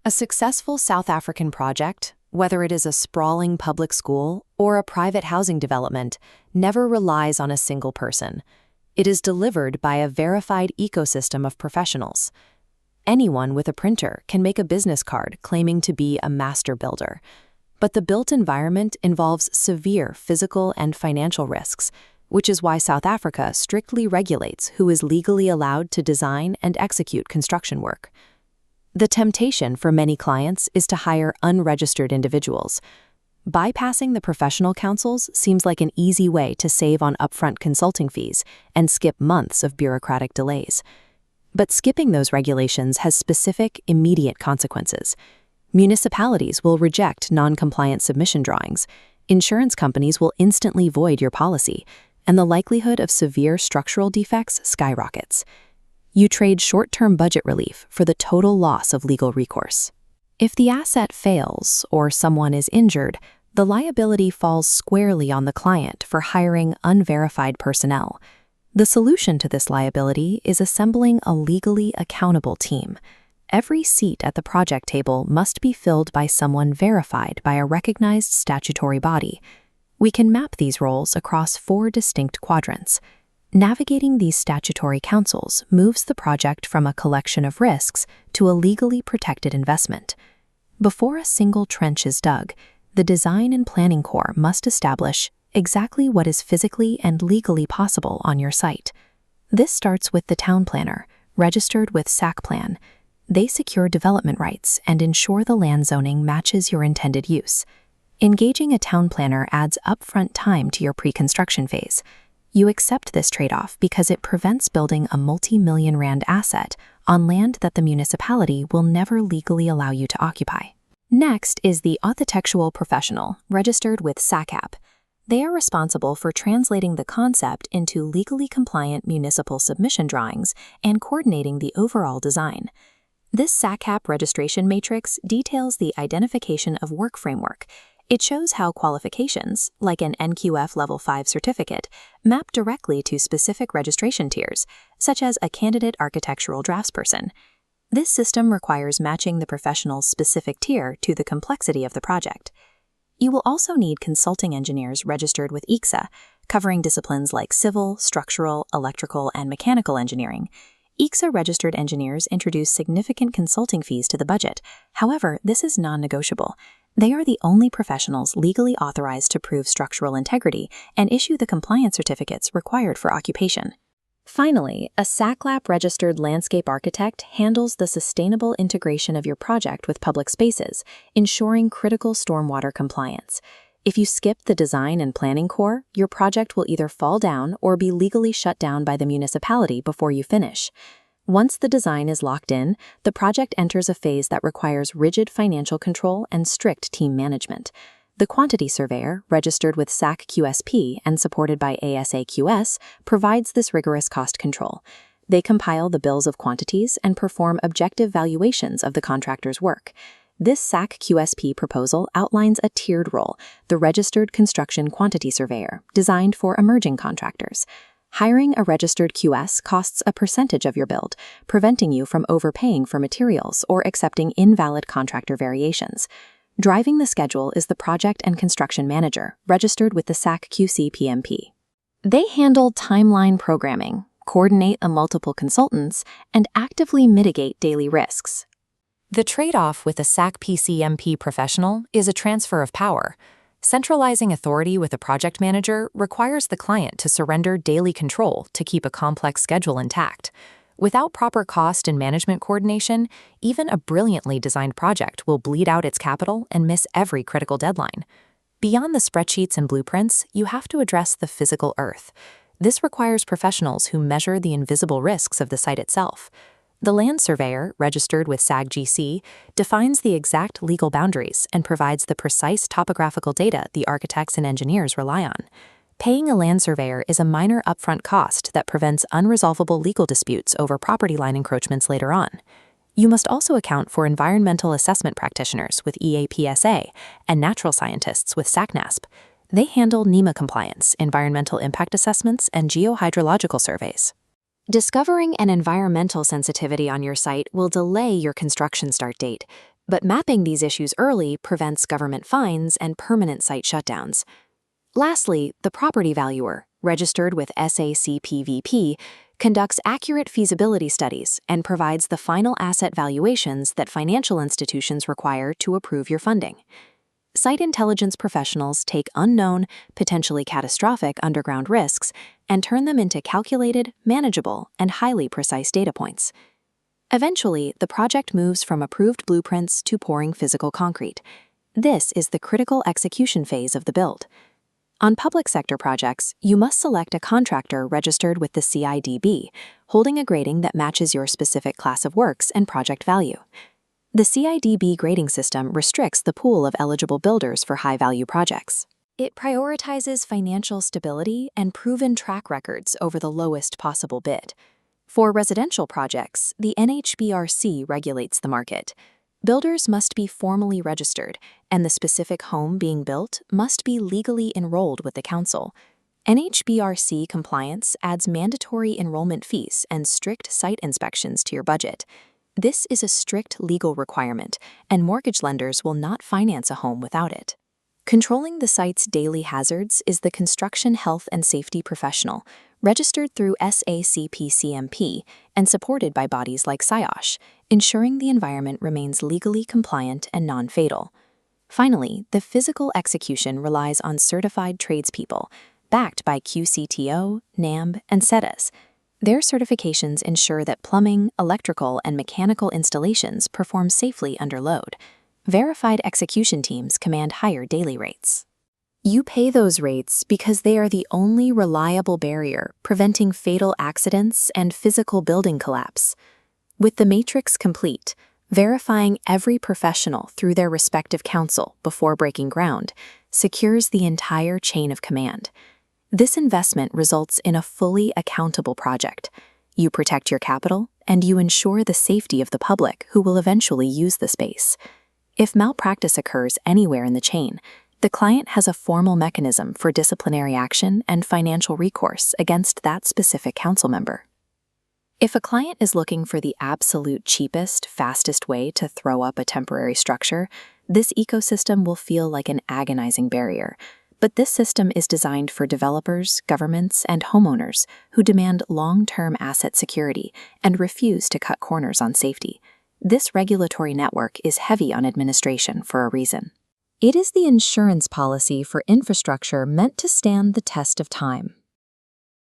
A successful South African project, whether it is a sprawling public school or a private housing development, never relies on a single person. It is delivered by a verified ecosystem of professionals. Anyone with a printer can make a business card claiming to be a master builder. But the built environment involves severe physical and financial risks, which is why South Africa strictly regulates who is legally allowed to design and execute construction work. The temptation for many clients is to hire unregistered individuals. Bypassing the professional councils seems like an easy way to save on upfront consulting fees and skip months of bureaucratic delays. But skipping those regulations has specific, immediate consequences. Municipalities will reject non-compliant submission drawings, insurance companies will instantly void your policy, and the likelihood of severe structural defects skyrockets. You trade short-term budget relief for the total loss of legal recourse. If the asset fails or someone is injured, the liability falls squarely on the client for hiring unverified personnel. The solution to this liability is assembling a legally accountable team. Every seat at the project table must be filled by someone verified by a recognized statutory body. We can map these roles across 4 distinct quadrants. Navigating these statutory councils moves the project from a collection of risks to a legally protected investment. Before a single trench is dug, the Design and Planning Corps must establish exactly what is physically and legally possible on your site. This starts with the town planner, registered with SACPLAN. They secure development rights and ensure the land zoning matches your intended use. Engaging a town planner adds upfront time to your pre-construction phase. You accept this trade-off because it prevents building a multi-million rand asset on land that the municipality will never legally allow you to occupy. Next is the architectural professional, registered with SACAP. They are responsible for translating the concept into legally compliant municipal submission drawings and coordinating the overall design. This SACAP registration matrix details the identification of work framework. It shows how qualifications, like an NQF Level 5 certificate, map directly to specific registration tiers, such as a candidate architectural draftsperson. This system requires matching the professional's specific tier to the complexity of the project. You will also need consulting engineers registered with ECSA, covering disciplines like civil, structural, electrical, and mechanical engineering. ECSA-registered engineers introduce significant consulting fees to the budget. However, this is non-negotiable. They are the only professionals legally authorized to prove structural integrity and issue the compliance certificates required for occupation. Finally, a SACLAP-registered landscape architect handles the sustainable integration of your project with public spaces, ensuring critical stormwater compliance. If you skip the Design and Planning Corps, your project will either fall down or be legally shut down by the municipality before you finish. Once the design is locked in, the project enters a phase that requires rigid financial control and strict team management. The quantity surveyor, registered with SACQSP and supported by ASAQS, provides this rigorous cost control. They compile the bills of quantities and perform objective valuations of the contractor's work. This SACQSP proposal outlines a tiered role, the Registered Construction Quantity Surveyor, designed for emerging contractors. Hiring a registered QS costs a percentage of your build, preventing you from overpaying for materials or accepting invalid contractor variations. Driving the schedule is the Project and Construction Manager, registered with the SACQCPMP. They handle timeline programming, coordinate multiple consultants, and actively mitigate daily risks. The trade-off with a SACPCMP professional is a transfer of power. Centralizing authority with a project manager requires the client to surrender daily control to keep a complex schedule intact. Without proper cost and management coordination, even a brilliantly designed project will bleed out its capital and miss every critical deadline. Beyond the spreadsheets and blueprints, you have to address the physical earth. This requires professionals who measure the invisible risks of the site itself. The land surveyor, registered with SAGC, defines the exact legal boundaries and provides the precise topographical data the architects and engineers rely on. Paying a land surveyor is a minor upfront cost that prevents unresolvable legal disputes over property line encroachments later on. You must also account for environmental assessment practitioners with EAPASA and natural scientists with SACNASP. They handle NEMA compliance, environmental impact assessments, and geohydrological surveys. Discovering an environmental sensitivity on your site will delay your construction start date, But mapping these issues early prevents government fines and permanent site shutdowns. Lastly, the property valuer, registered with SACPVP, conducts accurate feasibility studies and provides the final asset valuations that financial institutions require to approve your funding. Site intelligence professionals take unknown, potentially catastrophic underground risks and turn them into calculated, manageable, and highly precise data points. Eventually, the project moves from approved blueprints to pouring physical concrete. This is the critical execution phase of the build. On public sector projects, you must select a contractor registered with the CIDB, holding a grading that matches your specific class of works and project value. The CIDB grading system restricts the pool of eligible builders for high-value projects. It prioritizes financial stability and proven track records over the lowest possible bid. For residential projects, the NHBRC regulates the market. Builders must be formally registered, and the specific home being built must be legally enrolled with the council. NHBRC compliance adds mandatory enrollment fees and strict site inspections to your budget. This is a strict legal requirement, and mortgage lenders will not finance a home without it. Controlling the site's daily hazards is the construction health and safety professional, registered through SACPCMP and supported by bodies like SIOSH, ensuring the environment remains legally compliant and non-fatal. Finally, the physical execution relies on certified tradespeople, backed by QCTO, NAMB, and SETAs. Their certifications ensure that plumbing, electrical, and mechanical installations perform safely under load. Verified execution teams command higher daily rates. You pay those rates because they are the only reliable barrier preventing fatal accidents and physical building collapse. With the matrix complete, verifying every professional through their respective council before breaking ground secures the entire chain of command. This investment results in a fully accountable project. You protect your capital, and you ensure the safety of the public who will eventually use the space. If malpractice occurs anywhere in the chain, the client has a formal mechanism for disciplinary action and financial recourse against that specific council member. If a client is looking for the absolute cheapest, fastest way to throw up a temporary structure, this ecosystem will feel like an agonizing barrier. But this system is designed for developers, governments, and homeowners who demand long-term asset security and refuse to cut corners on safety. This regulatory network is heavy on administration for a reason. It is the insurance policy for infrastructure meant to stand the test of time.